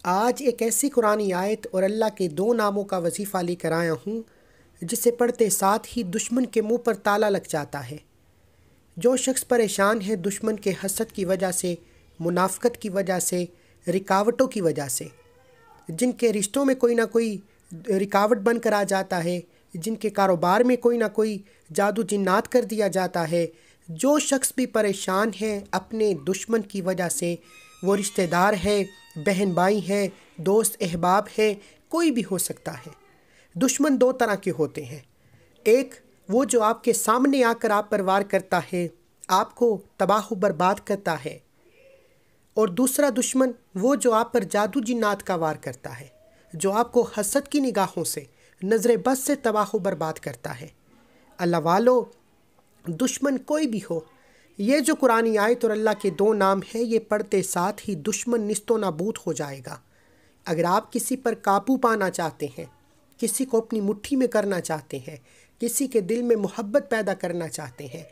آج ایک ایسی قرآنی آیت اور اللہ کے 2 ناموں کا وظیفہ لے کر آیا ہوں جسے پڑھتے ساتھ ہی دشمن کے منہ پر تالا لگ جاتا ہے۔ جو شخص پریشان ہے دشمن کے حسد کی وجہ سے، منافقت کی وجہ سے، رکاوٹوں کی وجہ سے، جن کے رشتوں میں کوئی نہ کوئی رکاوٹ بن کر آ جاتا ہے، جن کے کاروبار میں کوئی نہ کوئی جادو جنات کر دیا جاتا ہے، جو شخص بھی پریشان ہے اپنے دشمن کی وجہ سے، وہ رشتہ دار ہے، بہن بھائی ہے، دوست احباب ہے، کوئی بھی ہو سکتا ہے۔ دشمن 2 طرح کے ہوتے ہیں۔ ایک وہ جو آپ کے سامنے آ کر آپ پر وار کرتا ہے، آپ کو تباہ و برباد کرتا ہے، اور دوسرا دشمن وہ جو آپ پر جادو جنات کا وار کرتا ہے، جو آپ کو حسد کی نگاہوں سے، نظر بد سے تباہ و برباد کرتا ہے۔ اللہ والو، دشمن کوئی بھی ہو، یہ جو قرآنی آیت اور اللہ کے 2 نام ہیں، یہ پڑھتے ساتھ ہی دشمن نیست و نابود ہو جائے گا۔ اگر آپ کسی پر قابو پانا چاہتے ہیں، کسی کو اپنی مٹھی میں کرنا چاہتے ہیں، کسی کے دل میں محبت پیدا کرنا چاہتے ہیں،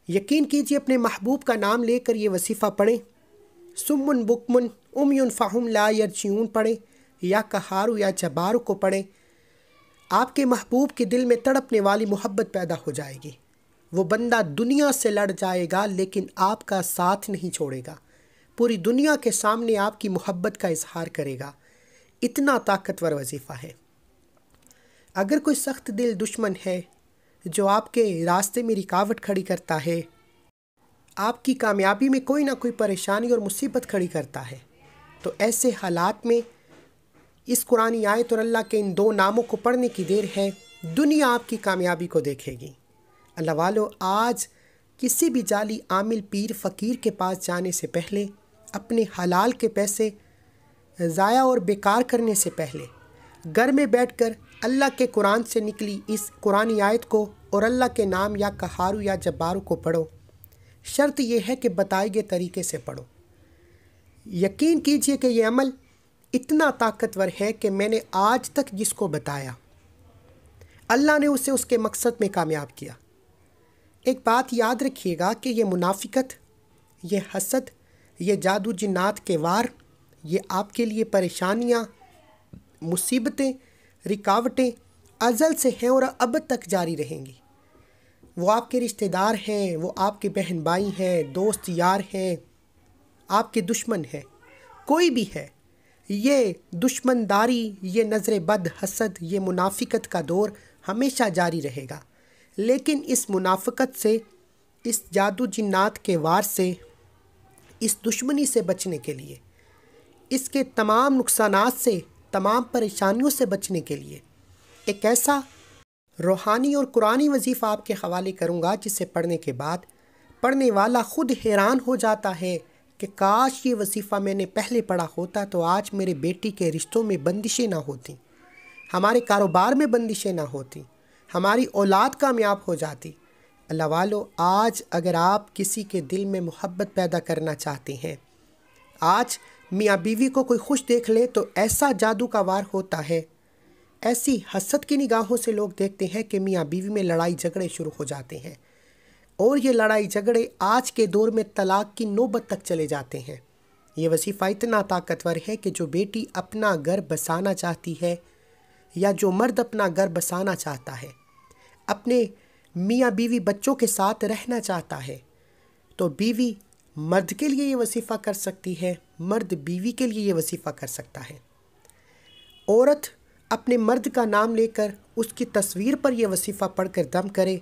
یقین کیجیے اپنے محبوب کا نام لے کر یہ وظیفہ پڑھیں۔ سمن بکمن امیون فہم لا یرجعون پڑھیں، یا قہارو یا جبارو کو پڑھیں۔ آپ کے محبوب کے دل میں تڑپنے والی محبت پیدا ہو جائے گی۔ وہ بندہ دنیا سے لڑ جائے گا لیکن آپ کا ساتھ نہیں چھوڑے گا، پوری دنیا کے سامنے آپ کی محبت کا اظہار کرے گا۔ اتنا طاقتور وظیفہ ہے۔ اگر کوئی سخت دل دشمن ہے جو آپ کے راستے میں رکاوٹ کھڑی کرتا ہے، آپ کی کامیابی میں کوئی نہ کوئی پریشانی اور مصیبت کھڑی کرتا ہے، تو ایسے حالات میں اس قرآنی آیت اور اللہ کے ان 2 ناموں کو پڑھنے کی دیر ہے۔ دنیا آپ کی کامیابی کو دیکھے گی۔ اللہ والو، آج کسی بھی جعلی عامل پیر فقیر کے پاس جانے سے پہلے، اپنے حلال کے پیسے ضائع اور بیکار کرنے سے پہلے، گھر میں بیٹھ کر اللہ کے قرآن سے نکلی اس قرآنی آیت کو اور اللہ کے نام یا قہارو یا جبارو کو پڑھو۔ شرط یہ ہے کہ بتائے گئے طریقے سے پڑھو۔ یقین کیجئے کہ یہ عمل اتنا طاقتور ہے کہ میں نے آج تک جس کو بتایا، اللہ نے اسے اس کے مقصد میں کامیاب کیا۔ ایک بات یاد رکھیے گا کہ یہ منافقت، یہ حسد، یہ جادو جنات کے وار، یہ آپ کے لیے پریشانیاں، مصیبتیں، رکاوٹیں ازل سے ہیں اور اب تک جاری رہیں گی۔ وہ آپ کے رشتہ دار ہیں، وہ آپ کے بہن بھائی ہیں، دوست یار ہیں، آپ کے دشمن ہیں، کوئی بھی ہے۔ یہ دشمنداری، یہ نظر بد، حسد، یہ منافقت کا دور ہمیشہ جاری رہے گا۔ لیکن اس منافقت سے، اس جادو جنات کے وار سے، اس دشمنی سے بچنے کے لیے، اس کے تمام نقصانات سے، تمام پریشانیوں سے بچنے کے لیے ایک ایسا روحانی اور قرآنی وظیفہ آپ کے حوالے کروں گا جسے پڑھنے کے بعد پڑھنے والا خود حیران ہو جاتا ہے کہ کاش یہ وظیفہ میں نے پہلے پڑھا ہوتا تو آج میرے بیٹی کے رشتوں میں بندشیں نہ ہوتیں، ہمارے کاروبار میں بندشیں نہ ہوتیں، ہماری اولاد کامیاب ہو جاتی۔ اللہ والو، آج اگر آپ کسی کے دل میں محبت پیدا کرنا چاہتے ہیں، آج میاں بیوی کو کوئی خوش دیکھ لے تو ایسا جادو کا وار ہوتا ہے، ایسی حسد کی نگاہوں سے لوگ دیکھتے ہیں کہ میاں بیوی میں لڑائی جھگڑے شروع ہو جاتے ہیں، اور یہ لڑائی جھگڑے آج کے دور میں طلاق کی نوبت تک چلے جاتے ہیں۔ یہ وظیفہ اتنا طاقتور ہے کہ جو بیٹی اپنا گھر بسانا چاہتی ہے، یا جو مرد اپنا گھر بسانا چاہتا ہے، اپنے میاں بیوی بچوں کے ساتھ رہنا چاہتا ہے، تو بیوی مرد کے لیے یہ وظیفہ کر سکتی ہے، مرد بیوی کے لیے یہ وظیفہ کر سکتا ہے۔ عورت اپنے مرد کا نام لے کر اس کی تصویر پر یہ وظیفہ پڑھ کر دم کرے،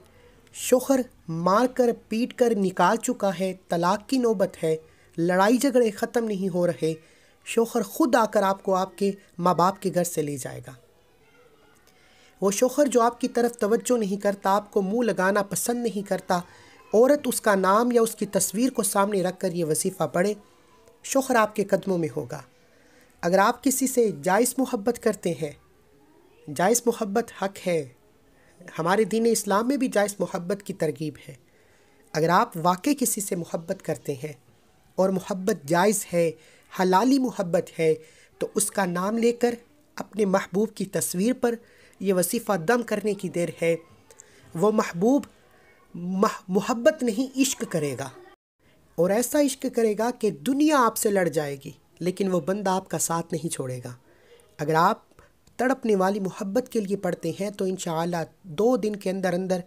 شوہر مار کر پیٹ کر نکال چکا ہے، طلاق کی نوبت ہے، لڑائی جھگڑے ختم نہیں ہو رہے، شوہر خود آ کر آپ کو آپ کے ماں باپ کے گھر سے لے جائے گا۔ وہ شوہر جو آپ کی طرف توجہ نہیں کرتا، آپ کو منہ لگانا پسند نہیں کرتا، عورت اس کا نام یا اس کی تصویر کو سامنے رکھ کر یہ وظیفہ پڑھے، شوہر آپ کے قدموں میں ہوگا۔ اگر آپ کسی سے جائز محبت کرتے ہیں، جائز محبت حق ہے، ہمارے دین اسلام میں بھی جائز محبت کی ترغیب ہے۔ اگر آپ واقعی کسی سے محبت کرتے ہیں اور محبت جائز ہے، حلالی محبت ہے، تو اس کا نام لے کر اپنے محبوب کی تصویر پر یہ وظیفہ دم کرنے کی دیر ہے۔ وہ محبوب محبت نہیں عشق کرے گا، اور ایسا عشق کرے گا کہ دنیا آپ سے لڑ جائے گی، لیکن وہ بندہ آپ کا ساتھ نہیں چھوڑے گا۔ اگر آپ تڑپنے والی محبت کے لیے پڑھتے ہیں تو انشاءاللہ 2 دن کے اندر اندر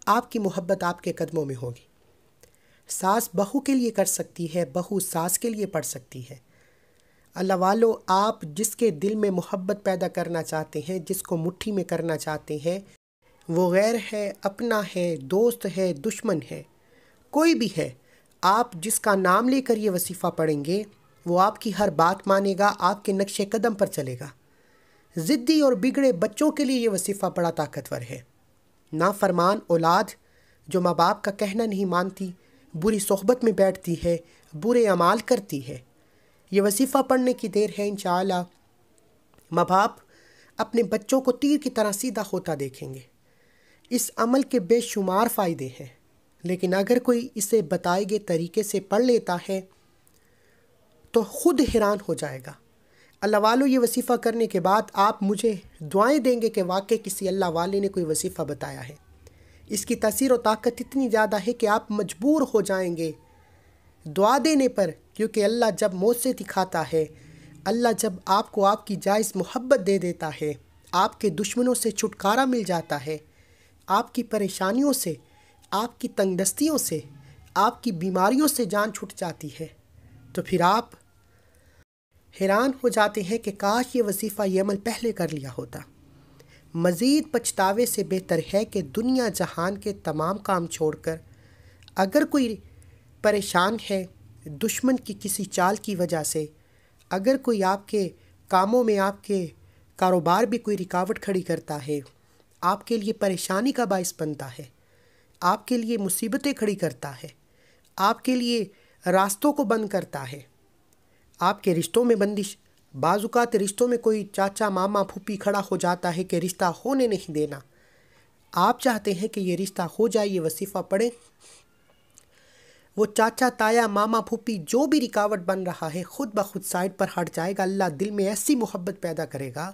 آپ کی محبت آپ کے قدموں میں ہوگی۔ ساس بہو کے لیے کر سکتی ہے، بہو ساس کے لیے پڑھ سکتی ہے۔ اللہ والو، آپ جس کے دل میں محبت پیدا کرنا چاہتے ہیں، جس کو مٹھی میں کرنا چاہتے ہیں، وہ غیر ہے، اپنا ہے، دوست ہے، دشمن ہے، کوئی بھی ہے، آپ جس کا نام لے کر یہ وظیفہ پڑھیں گے وہ آپ کی ہر بات مانے گا، آپ کے نقش قدم پر چلے گا۔ ضدی اور بگڑے بچوں کے لیے یہ وظیفہ بڑا طاقتور ہے۔ نافرمان اولاد جو ماں باپ کا کہنا نہیں مانتی، بری صحبت میں بیٹھتی ہے، برے اعمال کرتی ہے، یہ وظیفہ پڑھنے کی دیر ہے۔ انشاءاللہ ماں باپ اپنے بچوں کو تیر کی طرح سیدھا ہوتا دیکھیں گے۔ اس عمل کے بے شمار فائدے ہیں، لیکن اگر کوئی اسے بتائے گئے طریقے سے پڑھ لیتا ہے تو خود حیران ہو جائے گا۔ اللہ والو، یہ وظیفہ کرنے کے بعد آپ مجھے دعائیں دیں گے کہ واقعی کسی اللہ والے نے کوئی وظیفہ بتایا ہے۔ اس کی تاثیر و طاقت اتنی زیادہ ہے کہ آپ مجبور ہو جائیں گے دعا دینے پر، کیونکہ اللہ جب موت سے دکھاتا ہے، اللہ جب آپ کو آپ کی جائز محبت دے دیتا ہے، آپ کے دشمنوں سے چھٹکارا مل جاتا ہے، آپ کی پریشانیوں سے، آپ کی تنگ دستیوں سے، آپ کی بیماریوں سے جان چھٹ جاتی ہے، تو پھر آپ حیران ہو جاتے ہیں کہ کاش یہ وظیفہ، یہ عمل پہلے کر لیا ہوتا۔ مزید پچھتاوے سے بہتر ہے کہ دنیا جہان کے تمام کام چھوڑ کر، اگر کوئی پریشان ہے دشمن کی کسی چال کی وجہ سے، اگر کوئی آپ کے کاموں میں، آپ کے کاروبار بھی کوئی رکاوٹ کھڑی کرتا ہے، آپ کے لیے پریشانی کا باعث بنتا ہے، آپ کے لیے مصیبتیں کھڑی کرتا ہے، آپ کے لیے راستوں کو بند کرتا ہے، آپ کے رشتوں میں بندش، بعض اوقات رشتوں میں کوئی چاچا ماما پھوپھی کھڑا ہو جاتا ہے کہ رشتہ ہونے نہیں دینا، آپ چاہتے ہیں کہ یہ رشتہ ہو جائے، یہ وظیفہ پڑھیں، وہ چاچا تایا ماما پھوپھی جو بھی رکاوٹ بن رہا ہے خود بخود سائڈ پر ہٹ جائے گا۔ اللہ دل میں ایسی محبت پیدا کرے گا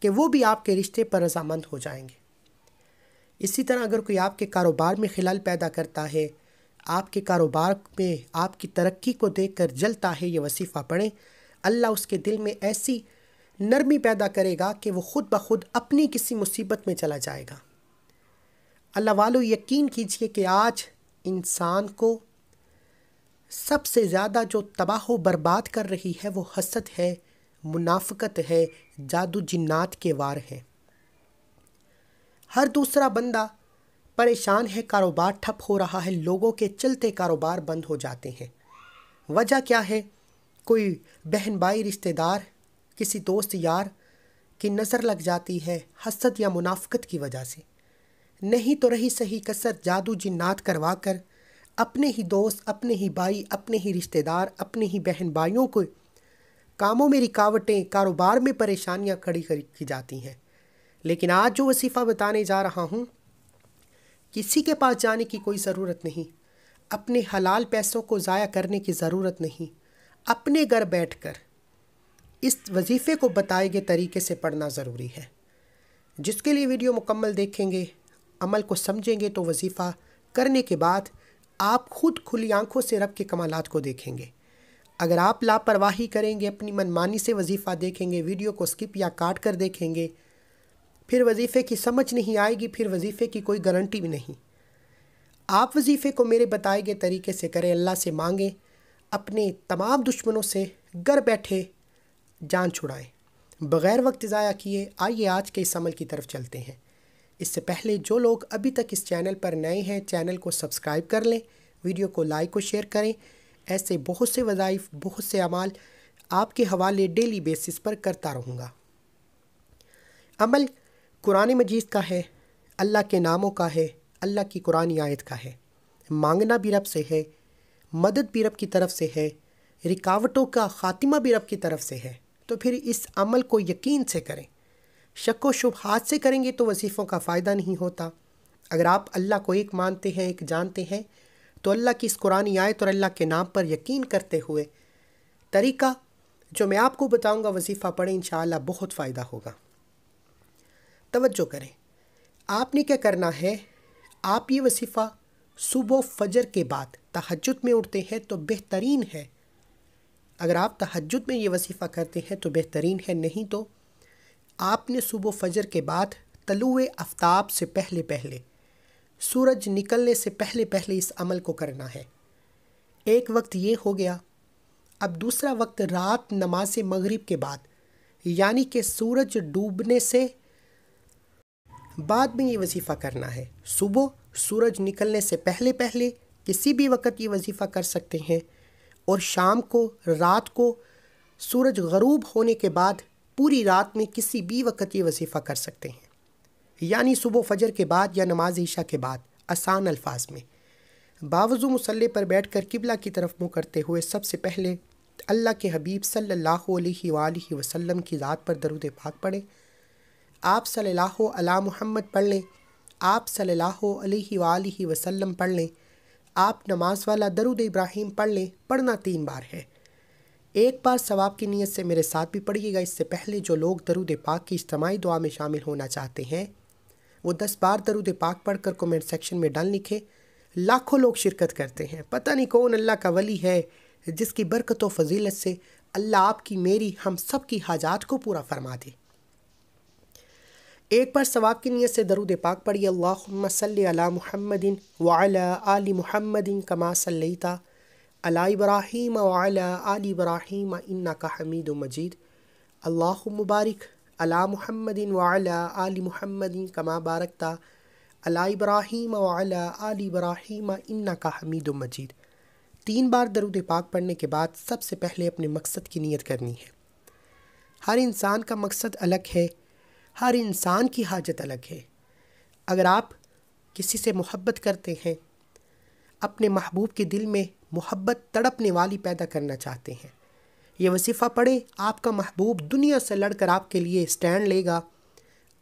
کہ وہ بھی آپ کے رشتے پر رضامند ہو جائیں گے۔ اسی طرح اگر کوئی آپ کے کاروبار میں خلل پیدا کرتا ہے، آپ کے کاروبار میں آپ کی ترقی کو دیکھ کر جلتا ہے، یہ وظیفہ پڑھیں، اللہ اس کے دل میں ایسی نرمی پیدا کرے گا کہ وہ خود بخود اپنی کسی مصیبت میں چلا جائے گا۔ اللہ والو، یقین کیجئے کہ آج انسان کو سب سے زیادہ جو تباہ و برباد کر رہی ہے وہ حسد ہے، منافقت ہے، جادو جنات کے وار ہیں۔ ہر دوسرا بندہ پریشان ہے، کاروبار ٹھپ ہو رہا ہے، لوگوں کے چلتے کاروبار بند ہو جاتے ہیں۔ وجہ کیا ہے؟ کوئی بہن بھائی رشتہ دار، کسی دوست یار کی نظر لگ جاتی ہے حسد یا منافقت کی وجہ سے، نہیں تو رہی صحیح کثر جادو جنات کروا کر اپنے ہی دوست، اپنے ہی بھائی، اپنے ہی رشتہ دار، اپنے ہی بہن بھائیوں کو کاموں میں رکاوٹیں، کاروبار میں پریشانیاں کھڑی کی جاتی ہیں۔ لیکن آج جو وظیفہ بتانے جا رہا ہوں، کسی کے پاس جانے کی کوئی ضرورت نہیں، اپنے حلال پیسوں کو ضائع کرنے کی ضرورت نہیں، اپنے گھر بیٹھ کر اس وظیفے کو بتائے گئے طریقے سے پڑھنا ضروری ہے۔ جس کے لیے ویڈیو مکمل دیکھیں گے، عمل کو سمجھیں گے، تو وظیفہ کرنے کے بعد آپ خود کھلی آنکھوں سے رب کے کمالات کو دیکھیں گے۔ اگر آپ لاپرواہی کریں گے، اپنی منمانی سے وظیفہ دیکھیں گے، ویڈیو کو سکپ یا کاٹ کر دیکھیں گے، پھر وظیفے کی سمجھ نہیں آئے گی، پھر وظیفے کی کوئی گارنٹی بھی نہیں۔ آپ وظیفے کو میرے بتائے گئے طریقے سے کریں، اللہ سے مانگیں، اپنے تمام دشمنوں سے گھر بیٹھے جان چھڑائیں، بغیر وقت ضائع کیے۔ آئیے آج کے اس عمل کی طرف چلتے ہیں۔ اس سے پہلے جو لوگ ابھی تک اس چینل پر نئے ہیں، چینل کو سبسکرائب کر لیں، ویڈیو کو لائک و شیئر کریں۔ ایسے بہت سے وظائف، بہت سے اعمال آپ کے حوالے ڈیلی بیسس پر کرتا رہوں گا۔ عمل قرآن مجید کا ہے، اللہ کے ناموں کا ہے، اللہ کی قرآنی آیت کا ہے۔ مانگنا بھی رب سے ہے، مدد بھی رب کی طرف سے ہے، رکاوٹوں کا خاتمہ بھی رب کی طرف سے ہے۔ تو پھر اس عمل کو یقین سے کریں۔ شک و شبہات سے کریں گے تو وظیفوں کا فائدہ نہیں ہوتا۔ اگر آپ اللہ کو ایک مانتے ہیں، ایک جانتے ہیں، تو اللہ کی اس قرآنی آیت اور اللہ کے نام پر یقین کرتے ہوئے طریقہ جو میں آپ کو بتاؤں گا وظیفہ پڑھیں، انشاءاللہ بہت فائدہ ہوگا۔ توجہ کریں، آپ نے کیا کرنا ہے، آپ یہ وظیفہ صبح و فجر کے بعد تہجد میں اٹھتے ہیں تو بہترین ہے اگر آپ تہجد میں یہ وظیفہ کرتے ہیں تو بہترین ہے، نہیں تو آپ نے صبح فجر کے بعد طلوع آفتاب سے پہلے پہلے، سورج نکلنے سے پہلے پہلے اس عمل کو کرنا ہے۔ ایک وقت یہ ہو گیا۔ اب دوسرا وقت رات نماز مغرب کے بعد، یعنی کہ سورج ڈوبنے سے بعد میں یہ وظیفہ کرنا ہے۔ صبح سورج نکلنے سے پہلے پہلے کسی بھی وقت یہ وظیفہ کر سکتے ہیں، اور شام کو، رات کو، سورج غروب ہونے کے بعد پوری رات میں کسی بھی وقت یہ وظیفہ کر سکتے ہیں، یعنی صبح فجر کے بعد یا نماز عشاء کے بعد، آسان الفاظ میں۔ باوضو مصلی پر بیٹھ کر قبلہ کی طرف منہ کرتے ہوئے سب سے پہلے اللہ کے حبیب صلی اللہ علیہ وآلہ وسلم کی ذات پر درود پاک پڑھیں۔ آپ صلی اللہ علی محمد پڑھ لیں، آپ صلی اللہ علیہ وآلہ وسلم پڑھ لیں، آپ نماز والا درود ابراہیم پڑھ لیں۔ پڑھنا 3 بار ہے، ایک بار ثواب کی نیت سے میرے ساتھ بھی پڑھیے گا۔ اس سے پہلے جو لوگ درود پاک کی اجتماعی دعا میں شامل ہونا چاہتے ہیں وہ 10 بار درود پاک پڑھ کر کمنٹ سیکشن میں ڈال لکھیں۔ لاکھوں لوگ شرکت کرتے ہیں، پتہ نہیں کون اللہ کا ولی ہے جس کی برکت و فضیلت سے اللہ آپ کی، میری، ہم سب کی حاجات کو پورا فرما دے۔ ایک بار ثواب کی نیت سے درود پاک پڑھیے۔ اللہم صلی علی محمد وعلی آل محمد کما صلیت علی ابراہیم وعلی آل ابراہیم انک حمید مجید۔ اللہم بارک علی محمد وعلی آل محمد کما بارکت علی ابراہیم وعلی آل ابراہیم انک حمید مجید۔ 3 بار درود پاک پڑھنے کے بعد سب سے پہلے اپنے مقصد کی نیت کرنی ہے۔ ہر انسان کا مقصد الگ ہے، ہر انسان کی حاجت الگ ہے۔ اگر آپ کسی سے محبت کرتے ہیں، اپنے محبوب کے دل میں محبت تڑپنے والی پیدا کرنا چاہتے ہیں، یہ وظیفہ پڑھیں، آپ کا محبوب دنیا سے لڑ کر آپ کے لیے سٹینڈ لے گا،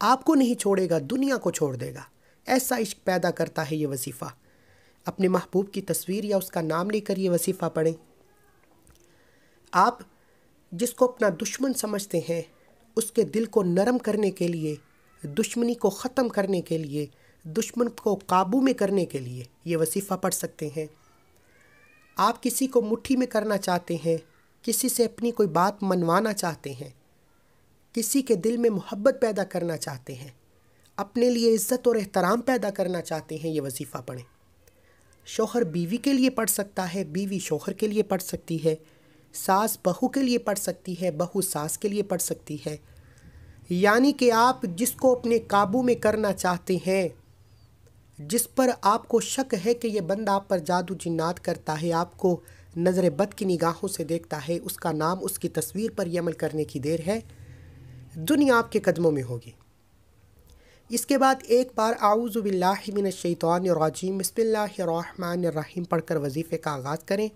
آپ کو نہیں چھوڑے گا، دنیا کو چھوڑ دے گا۔ ایسا عشق پیدا کرتا ہے یہ وظیفہ۔ اپنے محبوب کی تصویر یا اس کا نام لے کر یہ وظیفہ پڑھیں۔ آپ جس کو اپنا دشمن سمجھتے ہیں، اس کے دل کو نرم کرنے کے لیے، دشمنی کو ختم کرنے کے لیے، دشمن کو قابو میں کرنے کے لیے یہ وظیفہ پڑھ سکتے ہیں۔ آپ کسی کو مٹھی میں کرنا چاہتے ہیں، کسی سے اپنی کوئی بات منوانا چاہتے ہیں، کسی کے دل میں محبت پیدا کرنا چاہتے ہیں، اپنے لیے عزت اور احترام پیدا کرنا چاہتے ہیں، یہ وظیفہ پڑھیں۔ شوہر بیوی کے لیے پڑھ سکتا ہے، بیوی شوہر کے لیے پڑھ سکتی ہے، ساس بہو کے لیے پڑھ سکتی ہے، بہو ساس کے لیے پڑھ سکتی ہے۔ یعنی کہ آپ جس کو اپنے قابو میں کرنا چاہتے ہیں، جس پر آپ کو شک ہے کہ یہ بندہ آپ پر جادو جنات کرتا ہے، آپ کو نظر بد کی نگاہوں سے دیکھتا ہے، اس کا نام، اس کی تصویر پر یہ عمل کرنے کی دیر ہے، دنیا آپ کے قدموں میں ہوگی۔ اس کے بعد ایک بار اعوذ باللہ من الشیطان الرجیم بسم اللہ الرحمن الرحیم پڑھ کر وظیفے کا آغاز کریں۔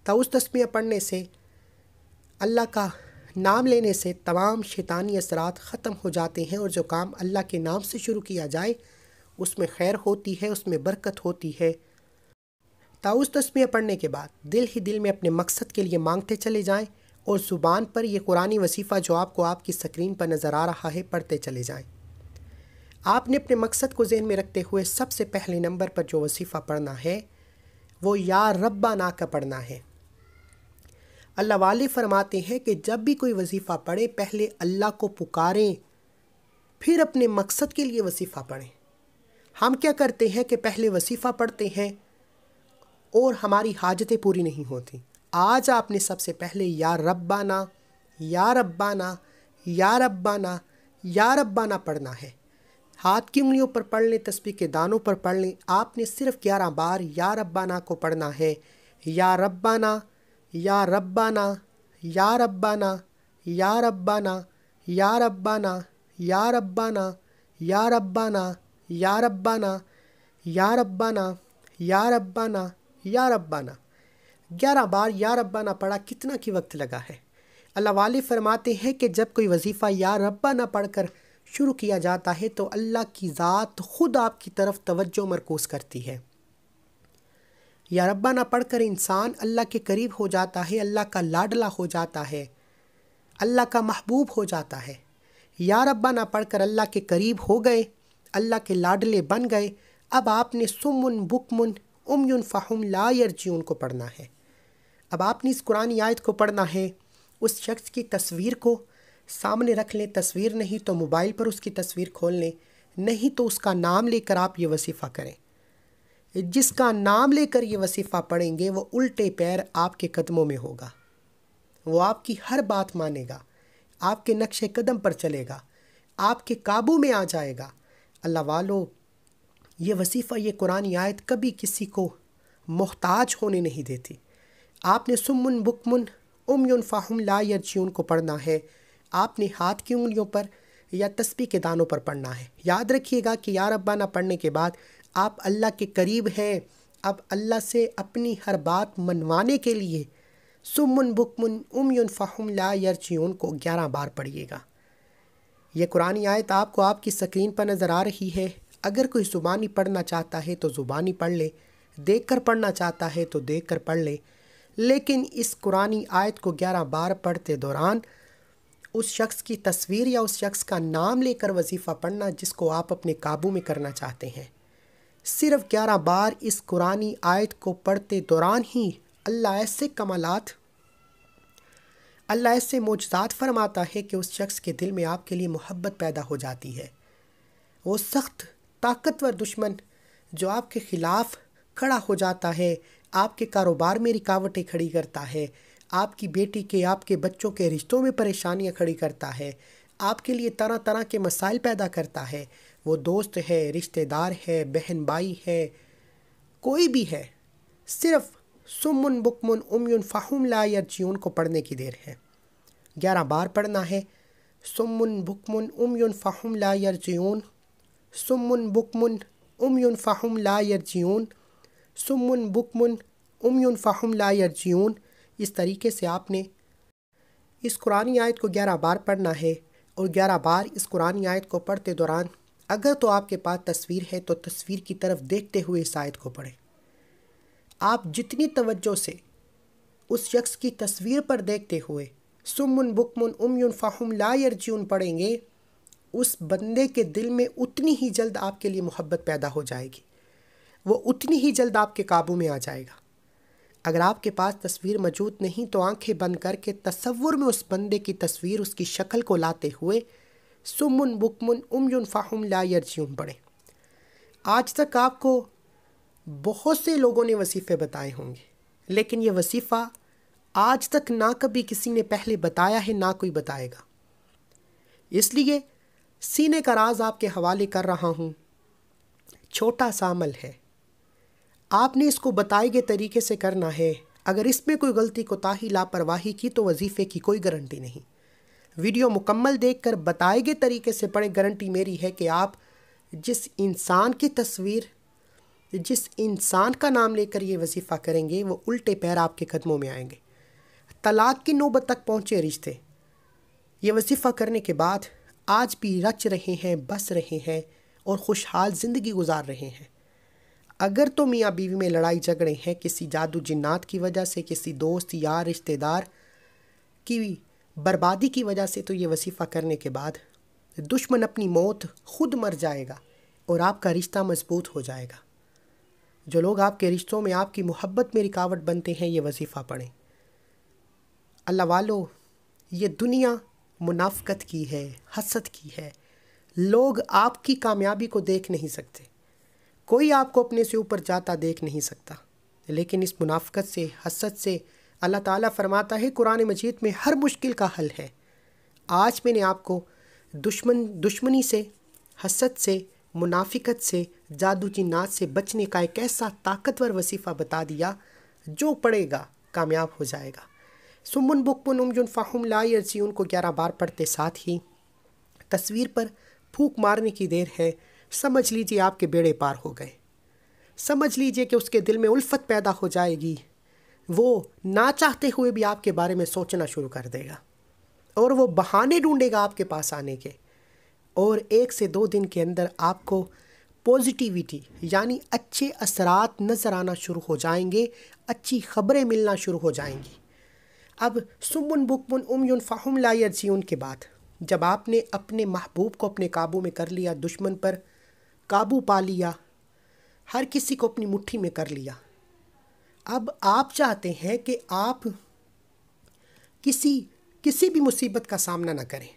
طاؤس تسمیہ پڑھنے سے، اللہ کا نام لینے سے تمام شیطانی اثرات ختم ہو جاتے ہیں، اور جو کام اللہ کے نام سے شروع کیا جائے اس میں خیر ہوتی ہے، اس میں برکت ہوتی ہے۔ طاؤس تسمیہ پڑھنے کے بعد دل ہی دل میں اپنے مقصد کے لیے مانگتے چلے جائیں، اور زبان پر یہ قرآنی وظیفہ جو آپ کو آپ کی سکرین پر نظر آ رہا ہے پڑھتے چلے جائیں۔ آپ نے اپنے مقصد کو ذہن میں رکھتے ہوئے سب سے پہلے نمبر پر جو وظیفہ پڑھنا ہے وہ یا ربنا کا پڑھنا ہے۔ اللہ والے فرماتے ہیں کہ جب بھی کوئی وظیفہ پڑھے پہلے اللہ کو پکاریں، پھر اپنے مقصد کے لیے وظیفہ پڑھیں۔ ہم کیا کرتے ہیں کہ پہلے وظیفہ پڑھتے ہیں اور ہماری حاجتیں پوری نہیں ہوتی۔ آج آپ نے سب سے پہلے یا ربنا، یا ربنا، یا ربنا، یا ربنا پڑھنا ہے۔ ہاتھ کی انگلیوں پر پڑھ لیں، تسبیح کے دانوں پر پڑھ لیں۔ آپ نے صرف 11 بار یا ربنا کو پڑھنا ہے۔ یا ربنا، یا ربنا، یا ربنا، یا ربنا، یا ربنا، یا ربنا، یا ربنا، یا ربنا، یا ربنا، یا ربنا، یا ربنا۔ 11 بار یا ربنا پڑھا، کتنا کی وقت لگا ہے؟ اللہ والے فرماتے ہیں کہ جب کوئی وظیفہ یا ربنا پڑھ کر شروع کیا جاتا ہے تو اللہ کی ذات خود آپ کی طرف توجہ مرکوز کرتی ہے۔ یا ربنا پڑھ کر انسان اللہ کے قریب ہو جاتا ہے، اللہ کا لاڈلا ہو جاتا ہے، اللہ کا محبوب ہو جاتا ہے۔ یا ربنا پڑھ کر اللہ کے قریب ہو گئے، اللہ کے لاڈلے بن گئے۔ اب آپ نے سمن بکمن امیون فہم لا یرجعون کو پڑھنا ہے۔ اب آپ نے اس قرآنی آیت کو پڑھنا ہے، اس شخص کی تصویر کو سامنے رکھ لیں، تصویر نہیں تو موبائل پر اس کی تصویر کھول لیں، نہیں تو اس کا نام لے کر آپ یہ وظیفہ کریں۔ جس کا نام لے کر یہ وظیفہ پڑھیں گے وہ الٹے پیر آپ کے قدموں میں ہوگا، وہ آپ کی ہر بات مانے گا، آپ کے نقش قدم پر چلے گا، آپ کے قابو میں آ جائے گا۔ اللہ والو، یہ وظیفہ، یہ قرآنی آیت کبھی کسی کو محتاج ہونے نہیں دیتی۔ آپ نے سمن بکمن امیون فہم لا یرجعون کو پڑھنا ہے، آپ نے ہاتھ کی انگلیوں پر یا تسبیح کے دانوں پر پڑھنا ہے۔ یاد رکھیے گا کہ یا ربانہ پڑھنے کے بعد آپ اللہ کے قریب ہیں۔ اب اللہ سے اپنی ہر بات منوانے کے لیے سمن بکمن امیون فہم لا یرجعون کو 11 بار پڑھیے گا۔ یہ قرآنی آیت آپ کو آپ کی سکرین پر نظر آ رہی ہے۔ اگر کوئی زبانی پڑھنا چاہتا ہے تو زبانی پڑھ لے، دیکھ کر پڑھنا چاہتا ہے تو دیکھ کر پڑھ لے، لیکن اس قرآنی آیت کو 11 بار پڑھتے دوران اس شخص کی تصویر یا اس شخص کا نام لے کر وظیفہ پڑھنا جس کو آپ اپنے قابو میں کرنا چاہتے ہیں۔ صرف 11 بار اس قرآنی آیت کو پڑھتے دوران ہی اللہ ایسے معجزات فرماتا ہے کہ اس شخص کے دل میں آپ کے لیے محبت پیدا ہو جاتی ہے۔ وہ سخت طاقتور دشمن جو آپ کے خلاف کھڑا ہو جاتا ہے، آپ کے کاروبار میں رکاوٹیں کھڑی کرتا ہے، آپ کی بیٹی کے، آپ کے بچوں کے رشتوں میں پریشانیاں کھڑی کرتا ہے، آپ کے لیے طرح طرح کے مسائل پیدا کرتا ہے، وہ دوست ہے، رشتہ دار ہے، بہن بھائی ہے، کوئی بھی ہے، صرف سمن بکمن امیون فہم لا یرجعون کو پڑھنے کی دیر ہے۔ 11 بار پڑھنا ہے، سمن بکمن امیون فہم لا یرجعون، سمن بکمن امیون فہم لا یرجعون، سمن بکمن امیون فہم لا یرجعون۔ اس طریقے سے آپ نے اس قرآنی آیت کو 11 بار پڑھنا ہے، اور 11 بار اس قرآنی آیت کو پڑھتے دوران اگر تو آپ کے پاس تصویر ہے تو تصویر کی طرف دیکھتے ہوئے اس آیت کو پڑھیں۔ آپ جتنی توجہ سے اس شخص کی تصویر پر دیکھتے ہوئے سمن بکمن امیون فہم لا یرجعون پڑھیں گے، اس بندے کے دل میں اتنی ہی جلد آپ کے لیے محبت پیدا ہو جائے گی، وہ اتنی ہی جلد آپ کے قابو میں آ جائے گا۔ اگر آپ کے پاس تصویر موجود نہیں تو آنکھیں بند کر کے تصور میں اس بندے کی تصویر، اس کی شکل کو لاتے ہوئے سمن بکمن امیون فہم لا یرجعون پڑھیں۔ آج تک آپ کو بہت سے لوگوں نے وظیفے بتائے ہوں گے، لیکن یہ وظیفہ آج تک نہ کبھی کسی نے پہلے بتایا ہے، نہ کوئی بتائے گا۔ اس لیے سینے کا راز آپ کے حوالے کر رہا ہوں۔ چھوٹا سا عمل ہے، آپ نے اس کو بتائے گئے طریقے سے کرنا ہے۔ اگر اس میں کوئی غلطی کوتاہی لاپرواہی کی تو وظیفے کی کوئی گارنٹی نہیں۔ ویڈیو مکمل دیکھ کر بتائے گئے طریقے سے پڑھیں، گارنٹی میری ہے کہ آپ جس انسان کی تصویر، جس انسان کا نام لے کر یہ وظیفہ کریں گے وہ الٹے پیر آپ کے قدموں میں آئیں گے۔ طلاق کی نوبت تک پہنچے رشتے یہ وظیفہ کرنے کے بعد آج بھی رچ رہے ہیں، بس رہے ہیں اور خوشحال زندگی گزار رہے ہیں۔ اگر تو میاں بیوی میں لڑائی جھگڑے ہیں کسی جادو جنات کی وجہ سے، کسی دوست یا رشتہ دار کی بربادی کی وجہ سے، تو یہ وظیفہ کرنے کے بعد دشمن اپنی موت خود مر جائے گا اور آپ کا رشتہ مضبوط ہو جائے گا۔ جو لوگ آپ کے رشتوں میں، آپ کی محبت میں رکاوٹ بنتے ہیں، یہ وظیفہ پڑھیں۔ اللہ والو، یہ دنیا منافقت کی ہے، حسد کی ہے۔ لوگ آپ کی کامیابی کو دیکھ نہیں سکتے، کوئی آپ کو اپنے سے اوپر جاتا دیکھ نہیں سکتا، لیکن اس منافقت سے، حسد سے اللہ تعالیٰ فرماتا ہے قرآن مجید میں ہر مشکل کا حل ہے۔ آج میں نے آپ کو دشمنی سے، حسد سے، منافقت سے، جادو جنات سے بچنے کا ایک ایسا طاقتور وظیفہ بتا دیا جو پڑھے گا کامیاب ہو جائے گا۔ سمن بکمن امیون فہم لا یرجعون کو 11 بار پڑھتے ساتھ ہی تصویر پر پھونک مارنے کی دیر ہے، سمجھ لیجئے آپ کے بیڑے پار ہو گئے۔ سمجھ لیجئے کہ اس کے دل میں الفت پیدا ہو جائے گی، وہ نہ چاہتے ہوئے بھی آپ کے بارے میں سوچنا شروع کر دے گا اور وہ بہانے ڈھونڈے گا آپ کے پاس آنے کے، اور 1 سے 2 دن کے اندر آپ کو پوزیٹیویٹی یعنی اچھے اثرات نظر آنا شروع ہو جائیں گے، اچھی خبریں ملنا شروع ہو جائیں گی۔ اب سمن بکمن امیون فہم لا یرجعون کے بعد جب آپ نے اپنے محبوب کو اپنے قابو میں کر لیا، دشمن پر قابو پا لیا، ہر کسی کو اپنی مٹھی میں کر لیا، اب آپ چاہتے ہیں کہ آپ کسی بھی مصیبت کا سامنا نہ کریں۔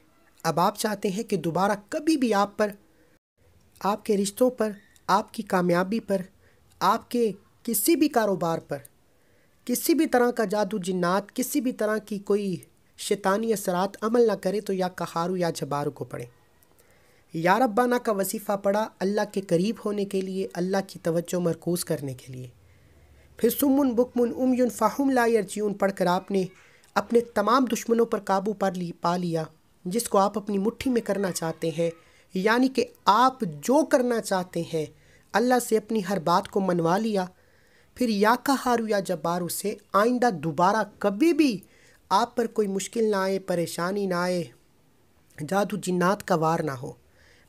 اب آپ چاہتے ہیں کہ دوبارہ کبھی بھی آپ پر، آپ کے رشتوں پر، آپ کی کامیابی پر، آپ کے کسی بھی کاروبار پر کسی بھی طرح کا جادو جنات، کسی بھی طرح کی کوئی شیطانی اثرات عمل نہ کرے تو یا قہارو یا جبارو کو پڑھیں۔ یا ربانہ کا وظیفہ پڑھا اللہ کے قریب ہونے کے لیے، اللہ کی توجہ مرکوز کرنے کے لیے۔ پھر سمن بکمن امیون فہم لا یرجعون پڑھ کر آپ نے اپنے تمام دشمنوں پر قابو پا لیا، جس کو آپ اپنی مٹھی میں کرنا چاہتے ہیں، یعنی کہ آپ جو کرنا چاہتے ہیں اللہ سے اپنی ہر بات کو منوا لیا۔ پھر یا قہارو یا جبارو سے آئندہ دوبارہ کبھی بھی آپ پر کوئی مشکل نہ آئے، پریشانی نہ آئے، جادو جنات کا وار نہ ہو۔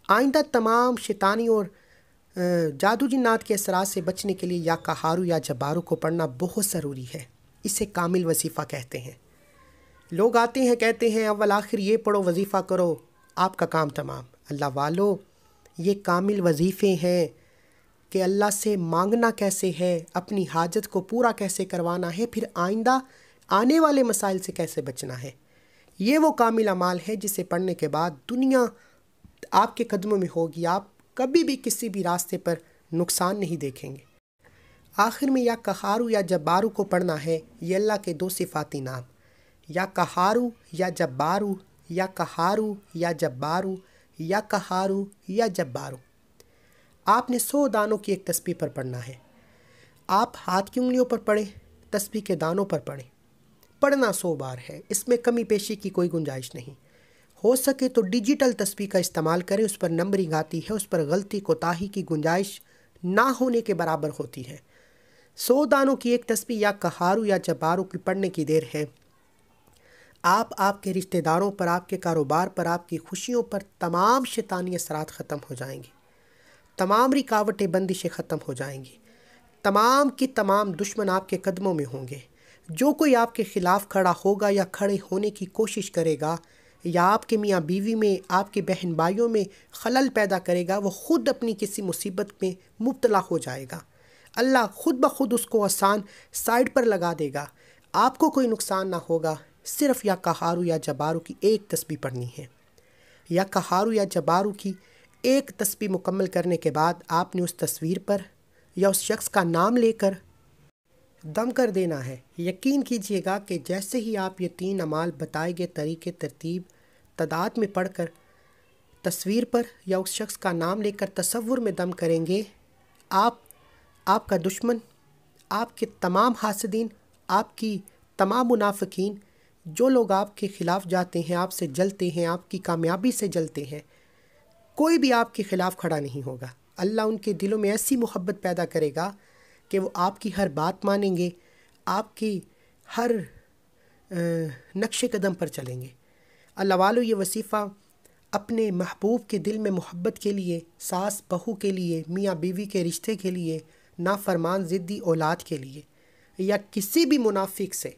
آئندہ تمام شیطانی اور جادو جنات کے اثرات سے بچنے کے لیے یا قہارو یا جبارو کو پڑھنا بہت ضروری ہے۔ اسے کامل وظیفہ کہتے ہیں۔ لوگ آتے ہیں کہتے ہیں اول آخر یہ پڑھو، وظیفہ کرو، آپ کا کام تمام۔ اللہ والو، یہ کامل وظیفے ہیں کہ اللہ سے مانگنا کیسے ہے، اپنی حاجت کو پورا کیسے کروانا ہے، پھر آئندہ آنے والے مسائل سے کیسے بچنا ہے۔ یہ وہ کامل اعمال ہے جسے پڑھنے کے بعد دنیا آپ کے قدموں میں ہوگی، آپ کبھی بھی کسی بھی راستے پر نقصان نہیں دیکھیں گے۔ آخر میں یا قہارو یا جبارو کو پڑھنا ہے، یہ اللہ کے دو صفاتی نام، یا قہارو یا جبارو، یا قہارو یا جبارو، یا قہارو یا جبارو۔ آپ نے 100 دانوں کی ایک تسبیح پر پڑھنا ہے۔ آپ ہاتھ کی انگلیوں پر پڑھیں، تسبیح کے دانوں پر پڑھیں۔ پڑھنا 100 بار ہے، اس میں کمی پیشی کی کوئی گنجائش نہیں۔ ہو سکے تو ڈیجیٹل تسبیح کا استعمال کریں، اس پر نمبرنگ آتی ہے، اس پر غلطی کوتاہی کی گنجائش نہ ہونے کے برابر ہوتی ہے۔ 100 دانوں کی ایک تسبیح یا قہارو یا جبارو کی پڑھنے کی دیر ہے۔ آپ کے رشتہ داروں پر، آپ کے کاروبار پر، آپ کی خوشیوں پر تمام شیطانی اثرات ختم ہو جائیں گے، تمام رکاوٹیں بندشیں ختم ہو جائیں گی، تمام کی تمام دشمن آپ کے قدموں میں ہوں گے۔ جو کوئی آپ کے خلاف کھڑا ہوگا یا کھڑے ہونے کی کوشش کرے گا یا آپ کے میاں بیوی میں، آپ کے بہن بھائیوں میں خلل پیدا کرے گا، وہ خود اپنی کسی مصیبت میں مبتلا ہو جائے گا۔ اللہ خود بخود اس کو آسان سائڈ پر لگا دے گا، آپ کو کوئی نقصان نہ ہوگا۔ صرف یا قہارو یا جبارو کی ایک تسبیح پڑھنی ہے۔ یا قہارو یا جبارو کی ایک تسبیح مکمل کرنے کے بعد آپ نے اس تصویر پر یا اس شخص کا نام لے کر دم کر دینا ہے۔ یقین کیجئے گا کہ جیسے ہی آپ یہ 3 اعمال بتائے گئے طریقے ترتیب تعداد میں پڑھ کر تصویر پر یا اس شخص کا نام لے کر تصور میں دم کریں گے، آپ کا دشمن، آپ کے تمام حاسدین، آپ کی تمام منافقین، جو لوگ آپ کے خلاف جاتے ہیں، آپ سے جلتے ہیں، آپ کی کامیابی سے جلتے ہیں، کوئی بھی آپ کے خلاف کھڑا نہیں ہوگا۔ اللہ ان کے دلوں میں ایسی محبت پیدا کرے گا کہ وہ آپ کی ہر بات مانیں گے، آپ کی ہر نقش قدم پر چلیں گے۔ اللہ والو، یہ وظیفہ اپنے محبوب کے دل میں محبت کے لیے، ساس بہو کے لیے، میاں بیوی کے رشتے کے لیے، نافرمان ضدی اولاد کے لیے، یا کسی بھی منافق سے،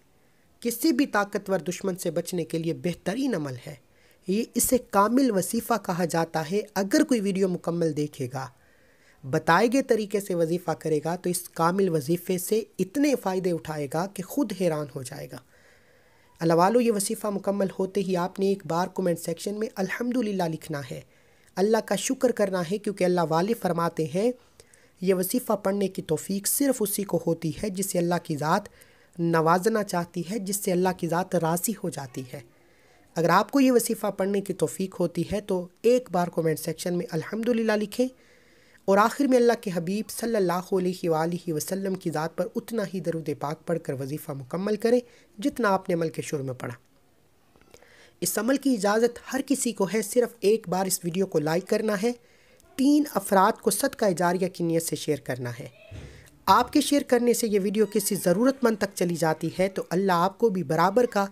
کسی بھی طاقتور دشمن سے بچنے کے لیے بہترین عمل ہے۔ اسے کامل وظیفہ کہا جاتا ہے۔ اگر کوئی ویڈیو مکمل دیکھے گا، بتائے گئے طریقے سے وظیفہ کرے گا تو اس کامل وظیفے سے اتنے فائدے اٹھائے گا کہ خود حیران ہو جائے گا۔ اللہ والو، یہ وظیفہ مکمل ہوتے ہی آپ نے ایک بار کومنٹ سیکشن میں الحمدللہ لکھنا ہے، اللہ کا شکر کرنا ہے، کیونکہ اللہ والے فرماتے ہیں یہ وظیفہ پڑھنے کی توفیق صرف اسی کو ہوتی ہے جسے اللہ کی ذات نوازنا چاہتی ہے، جس سے اللہ کی ذات راضی ہو جاتی ہے۔ اگر آپ کو یہ وظیفہ پڑھنے کی توفیق ہوتی ہے تو ایک بار کومنٹ سیکشن میں الحمدللہ لکھیں، اور آخر میں اللہ کے حبیب صلی اللہ علیہ وآلہ وسلم کی ذات پر اتنا ہی درود پاک پڑھ کر وظیفہ مکمل کریں جتنا آپ نے عمل کے شروع میں پڑھا۔ اس عمل کی اجازت ہر کسی کو ہے، صرف ایک بار اس ویڈیو کو لائک کرنا ہے، 3 افراد کو صدقہ جاریہ کی نیت سے شیئر کرنا ہے۔ آپ کے شیئر کرنے سے یہ ویڈیو کسی ضرورت مند تک چلی جاتی ہے تو اللہ آپ کو بھی برابر کا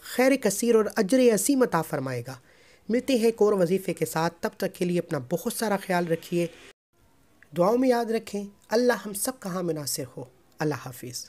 خیر کثیر اور اجر عظیم عطا فرمائے گا۔ ملتے ہیں ایک اور وظیفے کے ساتھ، تب تک کے لیے اپنا بہت سارا خیال رکھیے، دعاؤں میں یاد رکھیں۔ اللہ ہم سب کا حامی ناصر ہو۔ اللہ حافظ۔